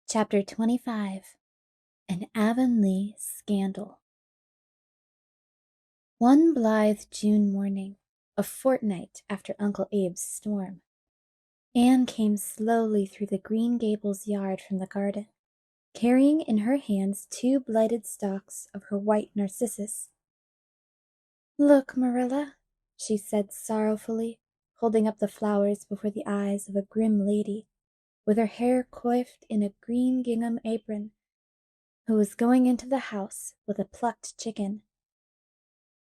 Chapter 25. An Avonlea Scandal. One blithe June morning, a fortnight after Uncle Abe's storm, Anne came slowly through the Green Gables yard from the garden, carrying in her hands 2 blighted stalks of her white narcissus. "Look, Marilla," she said sorrowfully, holding up the flowers before the eyes of a grim lady, with her hair coiffed in a green gingham apron, who was going into the house with a plucked chicken.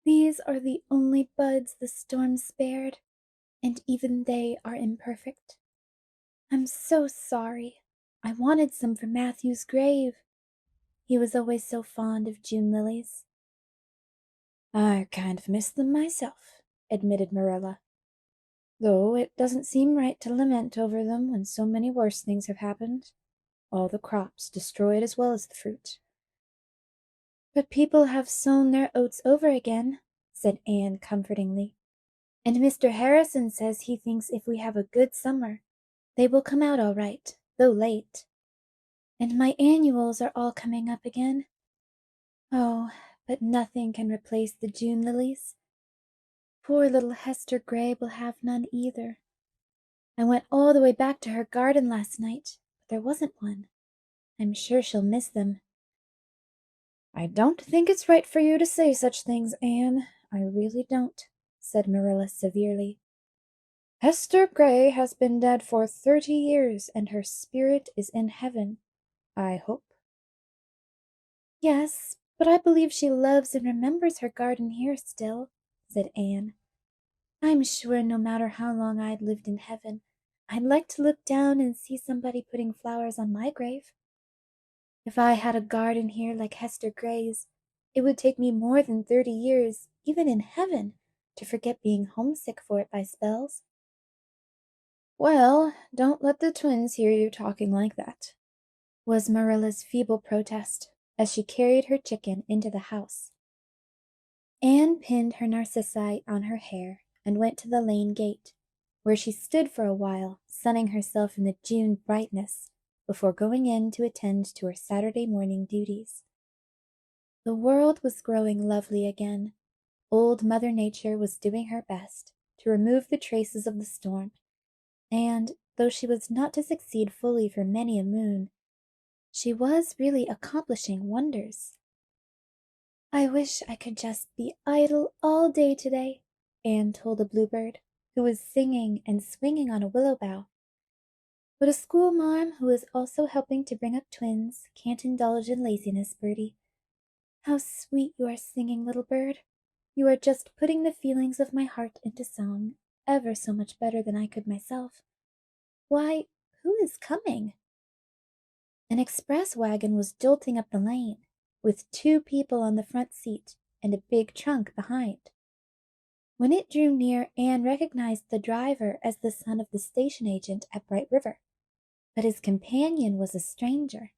"These are the only buds the storm spared, and even they are imperfect. I'm so sorry. I wanted some for Matthew's grave. He was always so fond of June lilies." "I kind of miss them myself," admitted Marilla, "though it doesn't seem right to lament over them when so many worse things have happened. All the crops destroyed as well as the fruit." "But people have sown their oats over again," said Anne comfortingly, "and Mr. Harrison says he thinks if we have a good summer, they will come out all right, though late. And my annuals are all coming up again. Oh, but nothing can replace the June lilies. Poor little Hester Gray will have none either. I went all the way back to her garden last night, but there wasn't one. I'm sure she'll miss them." "I don't think it's right for you to say such things, Anne. I really don't," said Marilla severely. "Hester Gray has been dead for 30 years, and her spirit is in heaven, I hope." "Yes, but I believe she loves and remembers her garden here still," said Anne. "I'm sure no matter how long I'd lived in heaven, I'd like to look down and see somebody putting flowers on my grave. If I had a garden here like Hester Gray's, it would take me more than 30 years, even in heaven, to forget being homesick for it by spells." "Well, don't let the twins hear you talking like that," was Marilla's feeble protest as she carried her chicken into the house. Anne pinned her narcissi on her hair and went to the lane gate, where she stood for a while, sunning herself in the June brightness before going in to attend to her Saturday morning duties. The world was growing lovely again. Old Mother Nature was doing her best to remove the traces of the storm, and, though she was not to succeed fully for many a moon, she was really accomplishing wonders. "I wish I could just be idle all day today," Anne told a bluebird, who was singing and swinging on a willow bough. "But a schoolmarm who is also helping to bring up twins can't indulge in laziness, Birdie. How sweet you are singing, little bird. You are just putting the feelings of my heart into song, ever so much better than I could myself. Why, who is coming?" An express wagon was jolting up the lane, with 2 people on the front seat and a big trunk behind. When it drew near, Anne recognized the driver as the son of the station agent at Bright River, but his companion was a stranger,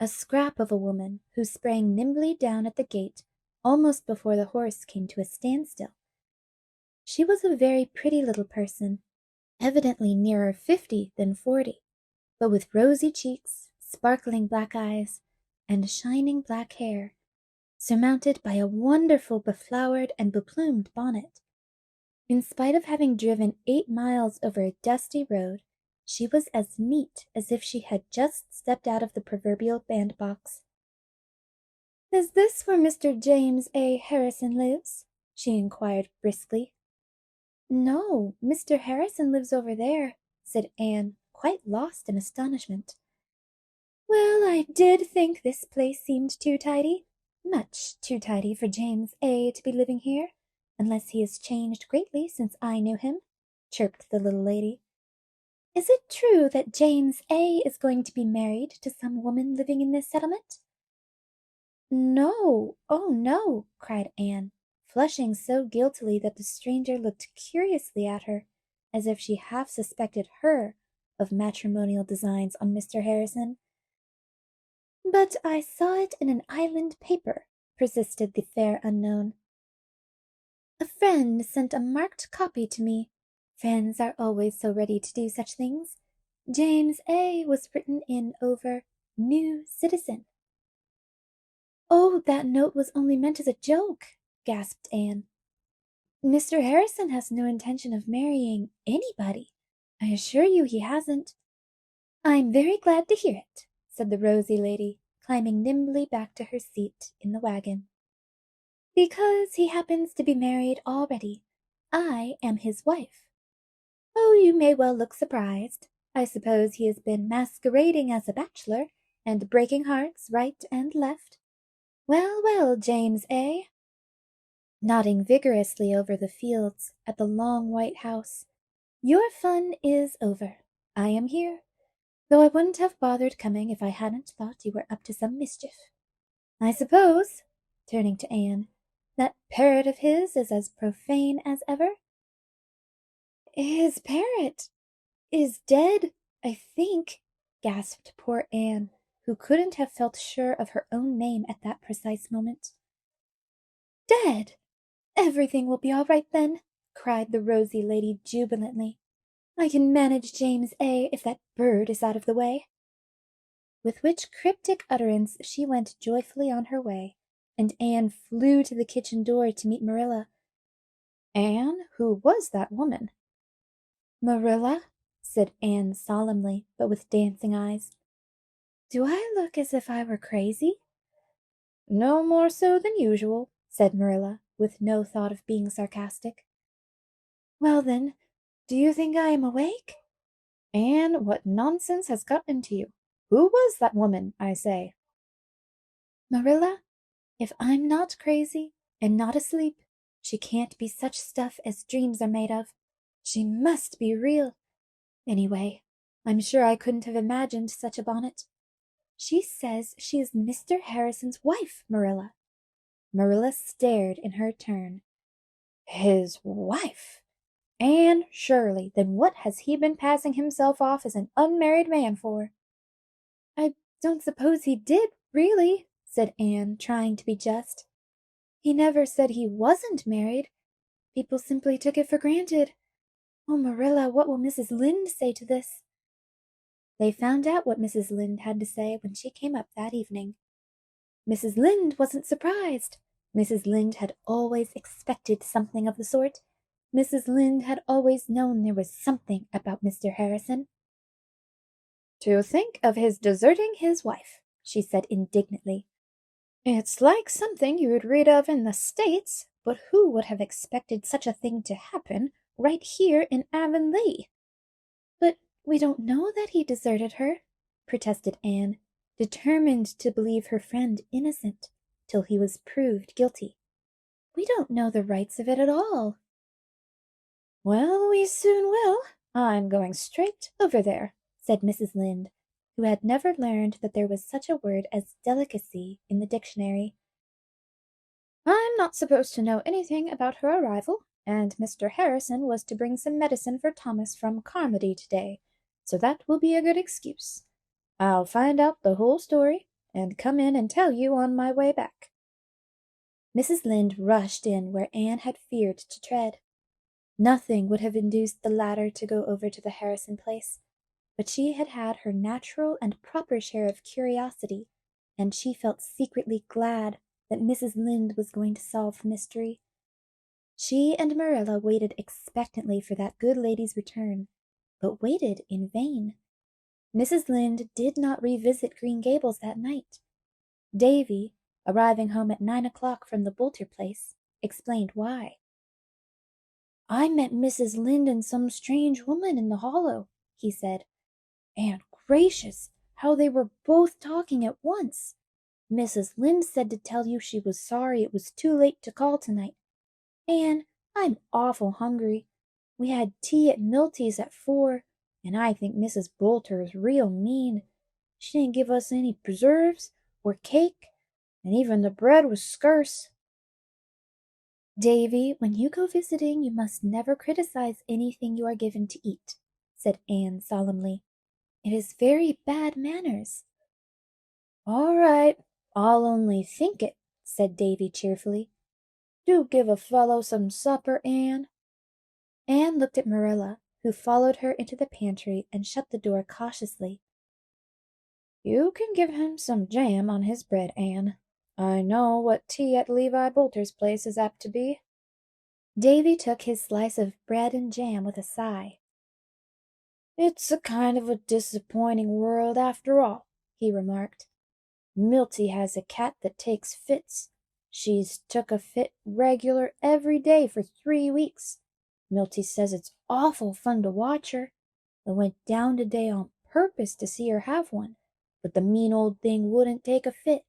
a scrap of a woman who sprang nimbly down at the gate almost before the horse came to a standstill. She was a very pretty little person, evidently nearer 50 than 40, but with rosy cheeks, sparkling black eyes, and shining black hair, surmounted by a wonderful beflowered and beplumed bonnet. In spite of having driven 8 miles over a dusty road, she was as neat as if she had just stepped out of the proverbial bandbox. "Is this where Mr. James A. Harrison lives?" she inquired briskly. "No, Mr. Harrison lives over there," said Anne, quite lost in astonishment. "Well, I did think this place seemed too tidy. Much too tidy for James A. to be living here, unless he has changed greatly since I knew him," chirped the little lady. "Is it true that James A. is going to be married to some woman living in this settlement?" "No, oh no," cried Anne, flushing so guiltily that the stranger looked curiously at her, as if she half suspected her of matrimonial designs on Mr. Harrison. "But I saw it in an island paper," persisted the fair unknown. "A friend sent a marked copy to me. Friends are always so ready to do such things. James A. was written in over New Citizen. "Oh, that note was only meant as a joke," gasped Anne. "Mr. Harrison has no intention of marrying anybody. I assure you he hasn't." "I'm very glad to hear it," said the rosy lady, climbing nimbly back to her seat in the wagon. "Because he happens to be married already. I am his wife. Oh, you may well look surprised. I suppose he has been masquerading as a bachelor, and breaking hearts right and left. Well, well, James A." Nodding vigorously over the fields at the long white house, "your fun is over. I am here, though I wouldn't have bothered coming if I hadn't thought you were up to some mischief. I suppose," turning to Anne, "that parrot of his is as profane as ever?" "His parrot is dead, I think," gasped poor Anne, who couldn't have felt sure of her own name at that precise moment. "Dead! Everything will be all right then," cried the rosy lady jubilantly. "I can manage James A. if that bird is out of the way." With which cryptic utterance she went joyfully on her way, and Anne flew to the kitchen door to meet Marilla. "Anne, who was that woman?" "Marilla," said Anne solemnly, but with dancing eyes, "do I look as if I were crazy?" "No more so than usual," said Marilla, with no thought of being sarcastic. "Well then, do you think I am awake?" "Anne, what nonsense has got into you? Who was that woman, I say?" "Marilla, if I'm not crazy and not asleep, she can't be such stuff as dreams are made of. She must be real. Anyway, I'm sure I couldn't have imagined such a bonnet. She says she is Mr. Harrison's wife, Marilla." Marilla stared in her turn. "His wife? Anne Shirley, then what has he been passing himself off as an unmarried man for?" "I don't suppose he did, really," said Anne, trying to be just. "He never said he wasn't married. People simply took it for granted. Oh, Marilla, what will Mrs. Lynde say to this?" They found out what Mrs. Lynde had to say when she came up that evening. Mrs. Lynde wasn't surprised. Mrs. Lynde had always expected something of the sort. Mrs. Lynde had always known there was something about Mr. Harrison. "To think of his deserting his wife," she said indignantly. "It's like something you would read of in the States, but who would have expected such a thing to happen right here in Avonlea?" "But we don't know that he deserted her," protested Anne, determined to believe her friend innocent till he was proved guilty. "We don't know the rights of it at all." "Well, we soon will. I'm going straight over there," said Mrs. Lynde, who had never learned that there was such a word as delicacy in the dictionary. "I'm not supposed to know anything about her arrival, and Mr. Harrison was to bring some medicine for Thomas from Carmody today, so that will be a good excuse. I'll find out the whole story, and come in and tell you on my way back." Mrs. Lynde rushed in where Anne had feared to tread. Nothing would have induced the latter to go over to the Harrison place, but she had had her natural and proper share of curiosity, and she felt secretly glad that Mrs. Lynde was going to solve the mystery. She and Marilla waited expectantly for that good lady's return, but waited in vain. Mrs. Lynde did not revisit Green Gables that night. Davy, arriving home at 9 o'clock from the Boulter place, explained why. "I met Mrs. Lynde and some strange woman in the hollow," he said. "And gracious, how they were both talking at once! Mrs. Lynde said to tell you she was sorry it was too late to call tonight. Anne, I'm awful hungry. We had tea at Milty's at 4, and I think Mrs. Boulter is real mean. She didn't give us any preserves or cake, and even the bread was scarce." "Davy, when you go visiting, you must never criticize anything you are given to eat," said Anne solemnly. "It is very bad manners." "All right, I'll only think it," said Davy cheerfully. "Do give a fellow some supper, Anne." Anne looked at Marilla, who followed her into the pantry and shut the door cautiously. "You can give him some jam on his bread, Anne. I know what tea at Levi Bolter's place is apt to be." Davy took his slice of bread and jam with a sigh. "It's a kind of a disappointing world after all," he remarked. "Milty has a cat that takes fits. She's took a fit regular every day for 3 weeks. Milty says it's awful fun to watch her. I went down today on purpose to see her have one, but the mean old thing wouldn't take a fit,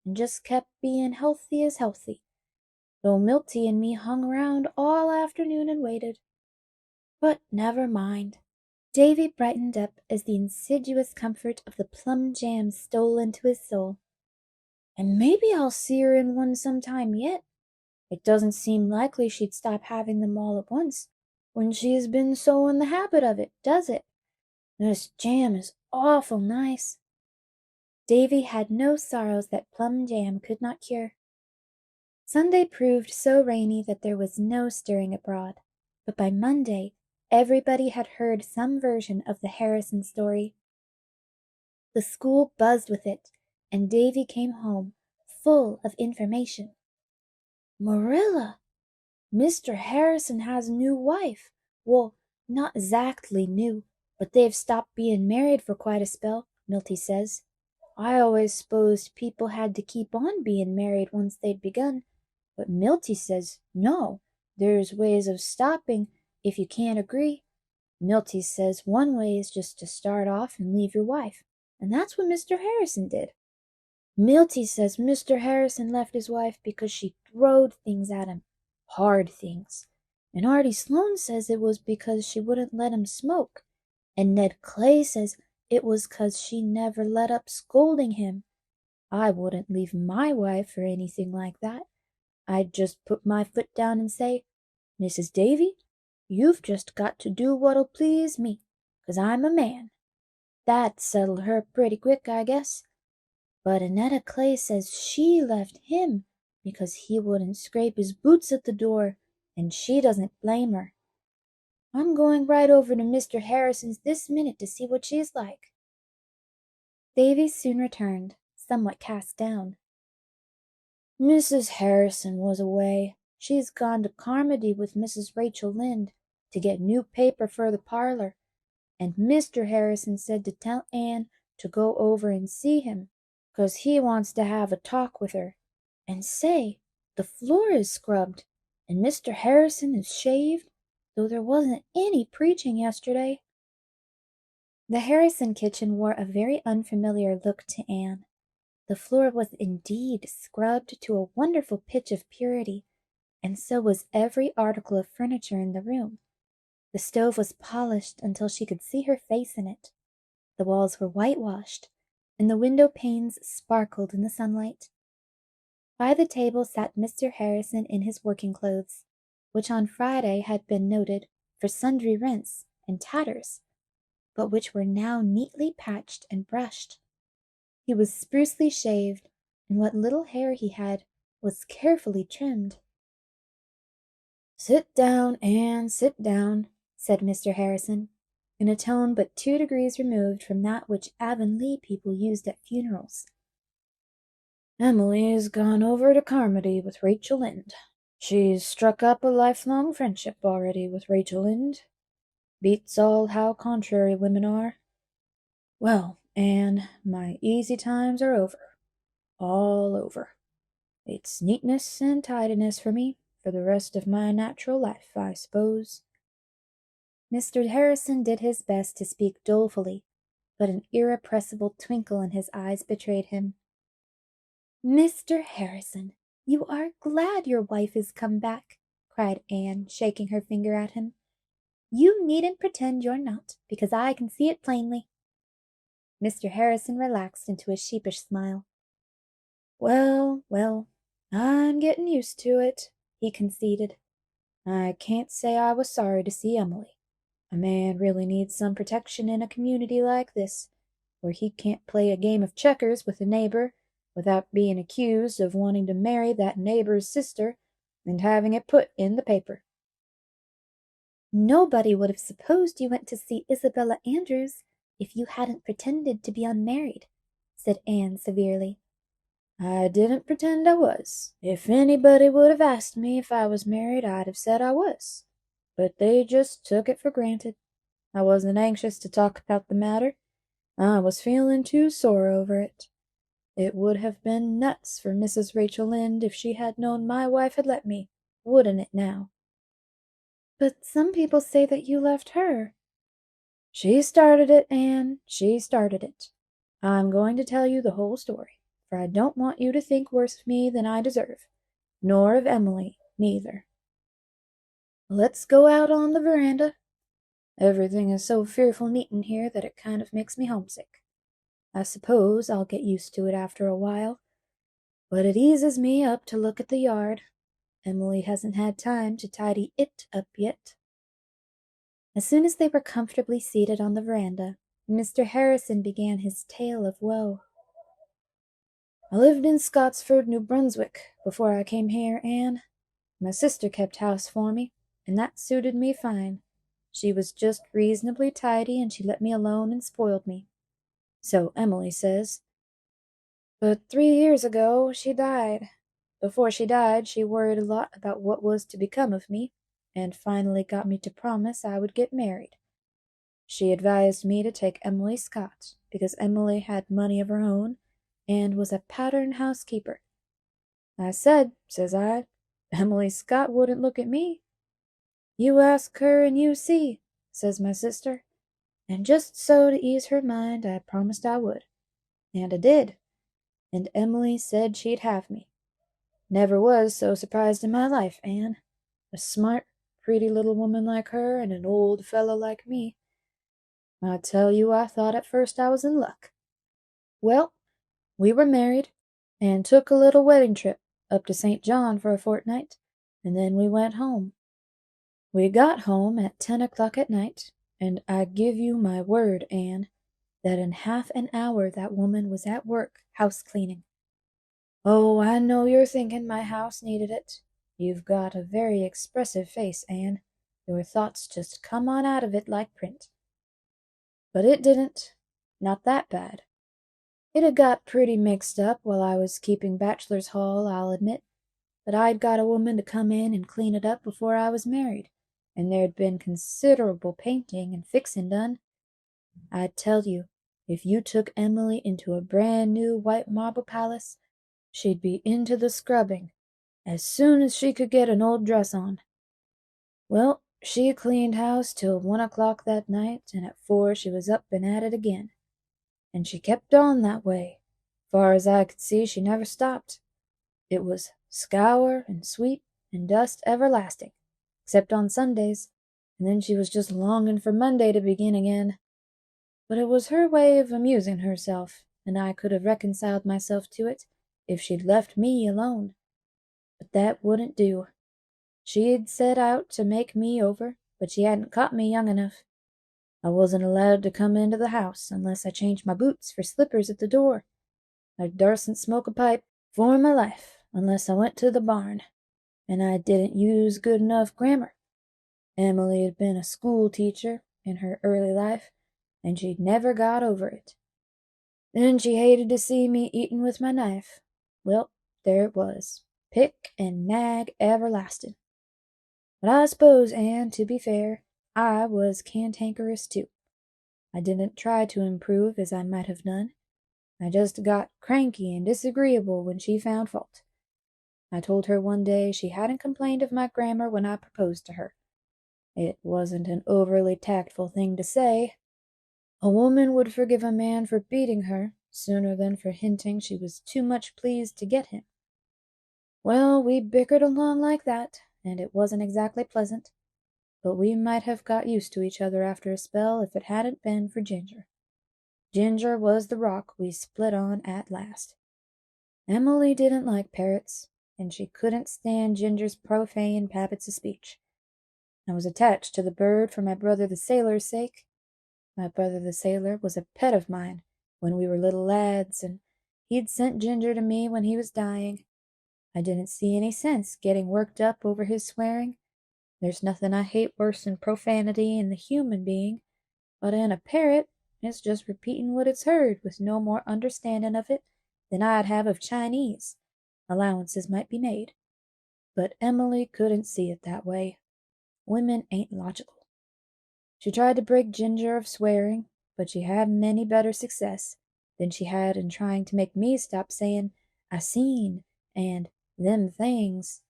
and just kept being healthy as healthy, though Milty and me hung around all afternoon and waited. But never mind." Davy brightened up as the insidious comfort of the plum jam stole into his soul. "And maybe I'll see her in one sometime yet. It doesn't seem likely she'd stop having them all at once, when she has been so in the habit of it, does it? This jam is awful nice." Davy had no sorrows that plum jam could not cure. Sunday proved so rainy that there was no stirring abroad, but by Monday everybody had heard some version of the Harrison story. The school buzzed with it, and Davy came home full of information. "Marilla, Mr. Harrison has a new wife. Well, not exactly new, but they've stopped being married for quite a spell, Milty says. I always supposed people had to keep on being married once they'd begun, but Milty says no, there's ways of stopping if you can't agree. Milty says one way is just to start off and leave your wife, and that's what Mr. Harrison did. Milty says Mr. Harrison left his wife because she throwed things at him, hard things, and Artie Sloane says it was because she wouldn't let him smoke, and Ned Clay says it was 'cause she never let up scolding him. I wouldn't leave my wife for anything like that. I'd just put my foot down and say, 'Mrs. Davy, you've just got to do what'll please me, 'cause I'm a man.' That'd settle her pretty quick, I guess. But Annetta Clay says she left him because he wouldn't scrape his boots at the door, and she doesn't blame her. I'm going right over to Mr. Harrison's this minute to see what she's like." Davy soon returned, somewhat cast down. "Mrs. Harrison was away. She's gone to Carmody with Mrs. Rachel Lynde to get new paper for the parlor, and Mr. Harrison said to tell Anne to go over and see him, 'cause he wants to have a talk with her. And say, the floor is scrubbed, and Mr. Harrison is shaved, though there wasn't any preaching yesterday." The Harrison kitchen wore a very unfamiliar look to Anne. The floor was indeed scrubbed to a wonderful pitch of purity, and so was every article of furniture in the room. The stove was polished until she could see her face in it. The walls were whitewashed, and the window panes sparkled in the sunlight. By the table sat Mr. Harrison in his working clothes, which on Friday had been noted for sundry rents and tatters, but which were now neatly patched and brushed. He was sprucely shaved, and what little hair he had was carefully trimmed. "Sit down, Anne, sit down," said Mr. Harrison, in a tone but 2 degrees removed from that which Avonlea people used at funerals. "Emily's gone over to Carmody with Rachel Lynde. She's struck up a lifelong friendship already with Rachel Lynde. Beats all how contrary women are. Well, Anne, my easy times are over. All over. It's neatness and tidiness for me, for the rest of my natural life, I suppose." Mr. Harrison did his best to speak dolefully, but an irrepressible twinkle in his eyes betrayed him. "Mr. Harrison, you are glad your wife is come back," cried Anne, shaking her finger at him. "You needn't pretend you're not, because I can see it plainly." Mr. Harrison relaxed into a sheepish smile. Well, I'm getting used to it," he conceded. "I can't say I was sorry to see Emily. A man really needs some protection in a community like this, where he can't play a game of checkers with a neighbor without being accused of wanting to marry that neighbor's sister and having it put in the paper." Nobody would have supposed you went to see Isabella Andrews if you hadn't pretended to be unmarried, said Anne severely. I didn't pretend I was. If anybody would have asked me if I was married, I'd have said I was. But they just took it for granted. I wasn't anxious to talk about the matter. I was feeling too sore over it. It would have been nuts for Mrs. Rachel Lynde if she had known my wife had let me, wouldn't it now? But some people say that you left her. She started it, Anne. She started it. I'm going to tell you the whole story, for I don't want you to think worse of me than I deserve, nor of Emily, neither. Let's go out on the veranda. Everything is so fearful neat in here that it kind of makes me homesick. I suppose I'll get used to it after a while, but it eases me up to look at the yard. Emily hasn't had time to tidy it up yet. As soon as they were comfortably seated on the veranda, Mr. Harrison began his tale of woe. I lived in Scottsford, New Brunswick, before I came here, Anne. My sister kept house for me, and that suited me fine. She was just reasonably tidy, and she let me alone and spoiled me. So Emily says. But 3 years ago she died. Before she died, she worried a lot about what was to become of me, and finally got me to promise I would get married. She advised me to take Emily Scott, because Emily had money of her own, and was a pattern housekeeper. I said, says I, Emily Scott wouldn't look at me. You ask her and you see, says my sister, and just so to ease her mind I promised I would. And I did, and Emily said she'd have me. Never was so surprised in my life, Anne. A smart, pretty little woman like her and an old fellow like me. I tell you, I thought at first I was in luck. Well, we were married, and took a little wedding trip up to St. John for a fortnight, and then we went home. We got home at 10 o'clock at night, and I give you my word, Anne, that in half an hour that woman was at work house-cleaning. Oh, I know you're thinking my house needed it. You've got a very expressive face, Anne. Your thoughts just come on out of it like print. But it didn't. Not that bad. It had got pretty mixed up while I was keeping bachelor's hall, I'll admit, but I'd got a woman to come in and clean it up before I was married, and there'd been considerable painting and fixing done. I tell you, if you took Emily into a brand new white marble palace, she'd be into the scrubbing as soon as she could get an old dress on. Well, she cleaned house till 1 o'clock that night, and at 4 she was up and at it again. And she kept on that way. Far as I could see, she never stopped. It was scour and sweep and dust everlasting, except on Sundays, and then she was just longing for Monday to begin again. But it was her way of amusing herself, and I could have reconciled myself to it if she'd left me alone. But that wouldn't do. She'd set out to make me over, but she hadn't caught me young enough. I wasn't allowed to come into the house unless I changed my boots for slippers at the door. I durstn't smoke a pipe for my life unless I went to the barn, and I didn't use good enough grammar. Emily had been a school teacher in her early life, and she'd never got over it. Then she hated to see me eating with my knife. Well, there it was, pick and nag everlasting. But I suppose, Anne, to be fair, I was cantankerous too. I didn't try to improve as I might have done. I just got cranky and disagreeable when she found fault. I told her one day she hadn't complained of my grammar when I proposed to her. It wasn't an overly tactful thing to say. A woman would forgive a man for beating her sooner than for hinting she was too much pleased to get him. Well, we bickered along like that, and it wasn't exactly pleasant. But we might have got used to each other after a spell if it hadn't been for Ginger. Ginger was the rock we split on at last. Emily didn't like parrots, and she couldn't stand Ginger's profane habits of speech. I was attached to the bird for my brother the sailor's sake. My brother the sailor was a pet of mine when we were little lads, and he'd sent Ginger to me when he was dying. I didn't see any sense getting worked up over his swearing, There's nothing I hate worse than profanity in the human being, but in a parrot, it's just repeating what it's heard with no more understanding of it than I'd have of Chinese. Allowances might be made. But Emily couldn't see it that way. Women ain't logical. She tried to break Ginger of swearing, but she hadn't any better success than she had in trying to make me stop saying "I seen" and "them things."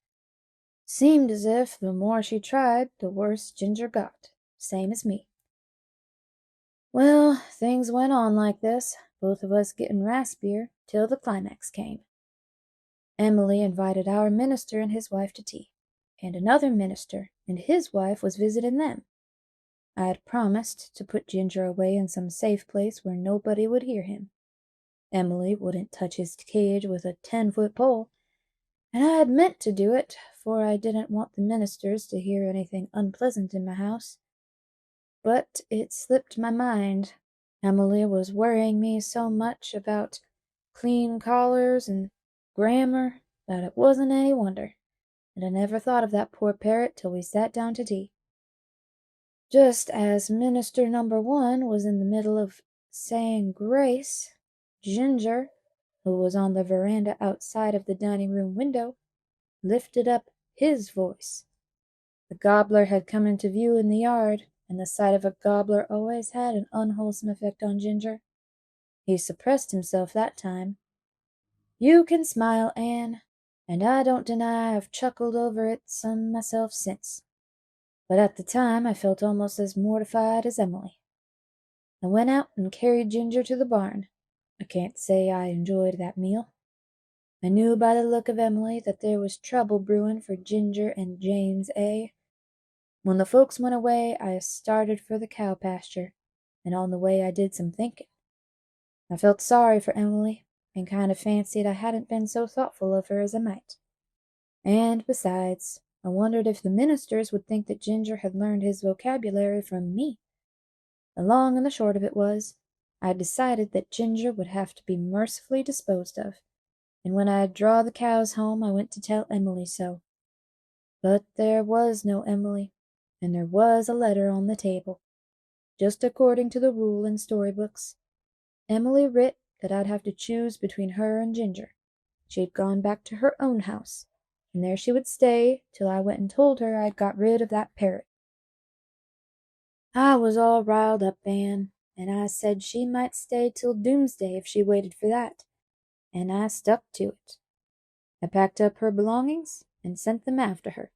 Seemed as if the more she tried, the worse Ginger got, same as me. Well, things went on like this, both of us getting raspier, till the climax came. Emily invited our minister and his wife to tea, and another minister and his wife was visiting them. I had promised to put Ginger away in some safe place where nobody would hear him. Emily wouldn't touch his cage with a 10-foot pole, and I had meant to do it, for I didn't want the ministers to hear anything unpleasant in my house. But it slipped my mind. Emily was worrying me so much about clean collars and grammar that it wasn't any wonder, and I never thought of that poor parrot till we sat down to tea. Just as Minister Number 1 was in the middle of saying grace, Ginger, who was on the veranda outside of the dining room window, lifted up his voice. The gobbler had come into view in the yard, and the sight of a gobbler always had an unwholesome effect on Ginger. He suppressed himself that time. You can smile, Anne, and I don't deny I've chuckled over it some myself since. But at the time I felt almost as mortified as Emily. I went out and carried Ginger to the barn. I can't say I enjoyed that meal. I knew by the look of Emily that there was trouble brewing for Ginger and James A. When the folks went away, I started for the cow pasture, and on the way I did some thinking. I felt sorry for Emily, and kind of fancied I hadn't been so thoughtful of her as I might. And besides, I wondered if the ministers would think that Ginger had learned his vocabulary from me. The long and the short of it was, I decided that Ginger would have to be mercifully disposed of, and when I'd draw the cows home I went to tell Emily so. But there was no Emily, and there was a letter on the table. Just according to the rule in storybooks, Emily writ that I'd have to choose between her and Ginger. She had gone back to her own house, and there she would stay till I went and told her I'd got rid of that parrot. I was all riled up, Anne, and I said she might stay till doomsday if she waited for that, and I stuck to it. I packed up her belongings and sent them after her.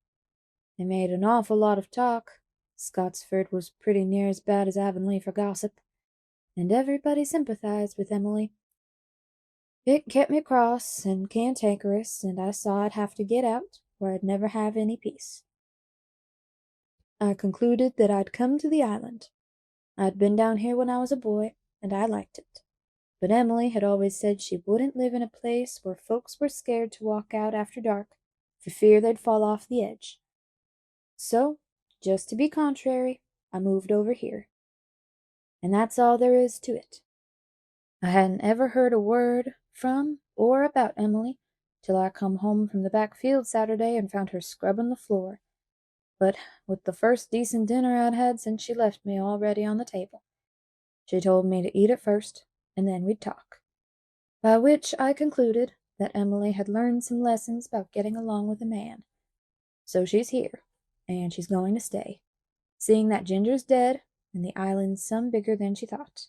They made an awful lot of talk. Scotsford was pretty near as bad as Avonlea for gossip, and everybody sympathized with Emily. It kept me cross and cantankerous, and I saw I'd have to get out, or I'd never have any peace. I concluded that I'd come to the island. I'd been down here when I was a boy, and I liked it. But Emily had always said she wouldn't live in a place where folks were scared to walk out after dark, for fear they'd fall off the edge. So, just to be contrary, I moved over here. And that's all there is to it. I hadn't ever heard a word from or about Emily till I come home from the back field Saturday and found her scrubbing the floor, but with the first decent dinner I'd had since she left me already on the table. She told me to eat it first, and then we'd talk. By which I concluded that Emily had learned some lessons about getting along with a man. So she's here, and she's going to stay, seeing that Ginger's dead and the island's some bigger than she thought.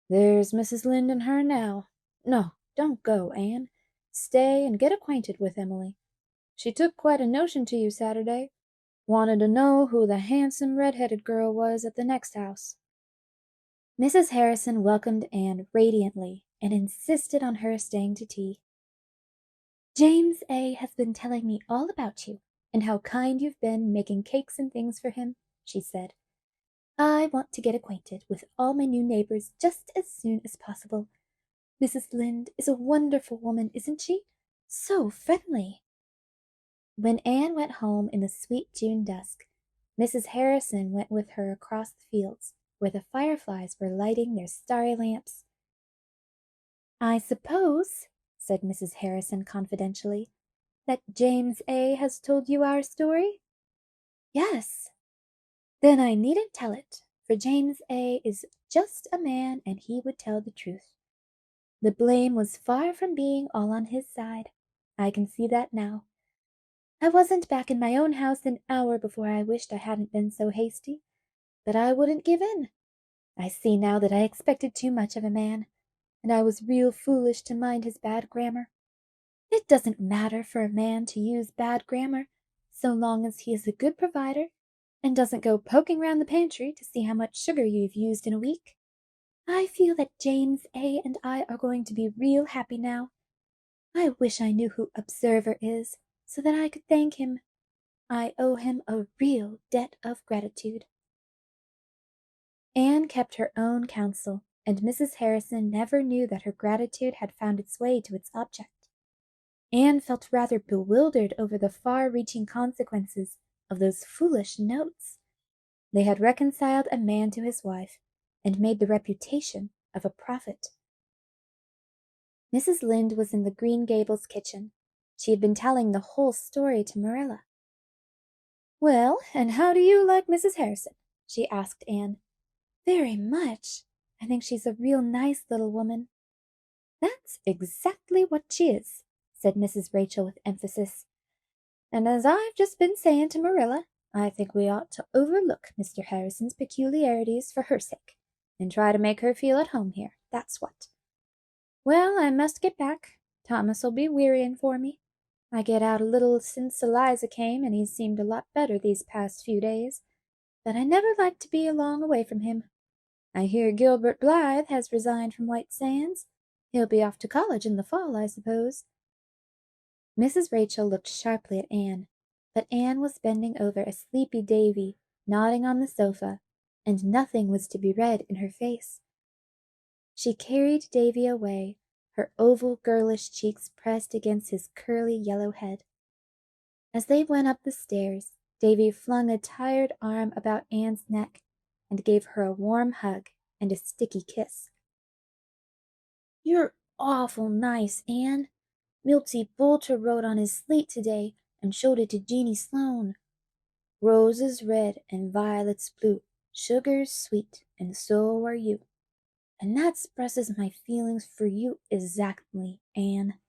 There's Mrs. Lynde and her now. No, don't go, Anne. Stay and get acquainted with Emily. She took quite a notion to you Saturday. Wanted to know who the handsome red-headed girl was at the next house. Mrs. Harrison welcomed Anne radiantly and insisted on her staying to tea. James A. has been telling me all about you and how kind you've been making cakes and things for him, she said. I want to get acquainted with all my new neighbors just as soon as possible. Mrs. Lynde is a wonderful woman, isn't she? So friendly. When Anne went home in the sweet June dusk, Mrs. Harrison went with her across the fields, where the fireflies were lighting their starry lamps. I suppose, said Mrs. Harrison confidentially, that James A. has told you our story? Yes. Then I needn't tell it, for James A. is just a man and he would tell the truth. The blame was far from being all on his side. I can see that now. I wasn't back in my own house an hour before I wished I hadn't been so hasty, but I wouldn't give in. I see now that I expected too much of a man, and I was real foolish to mind his bad grammar. It doesn't matter for a man to use bad grammar, so long as he is a good provider and doesn't go poking round the pantry to see how much sugar you've used in a week. I feel that James A. and I are going to be real happy now. I wish I knew who Observer is, so that I could thank him. I owe him a real debt of gratitude. Anne kept her own counsel, and Mrs. Harrison never knew that her gratitude had found its way to its object. Anne felt rather bewildered over the far-reaching consequences of those foolish notes. They had reconciled a man to his wife, and made the reputation of a prophet. Mrs. Lynde was in the Green Gables kitchen. She had been telling the whole story to Marilla. "Well, and how do you like Mrs. Harrison?" she asked Anne. "Very much. I think she's a real nice little woman." "That's exactly what she is," said Mrs. Rachel with emphasis. "And as I've just been saying to Marilla, I think we ought to overlook Mr. Harrison's peculiarities for her sake, and try to make her feel at home here, that's what. Well, I must get back. Thomas'll be wearying for me. I get out a little since Eliza came, and he's seemed a lot better these past few days, but I never like to be long away from him. I hear Gilbert Blythe has resigned from White Sands. He'll be off to college in the fall, I suppose." Mrs. Rachel looked sharply at Anne, but Anne was bending over a sleepy Davy, nodding on the sofa, and nothing was to be read in her face. She carried Davy away, her oval girlish cheeks pressed against his curly yellow head. As they went up the stairs, Davy flung a tired arm about Anne's neck and gave her a warm hug and a sticky kiss. "You're awful nice, Anne. Milty Boulter wrote on his slate today and showed it to Jeanie Sloane. 'Roses red and violets blue, sugar's sweet, and so are you.' And that expresses my feelings for you exactly, Anne."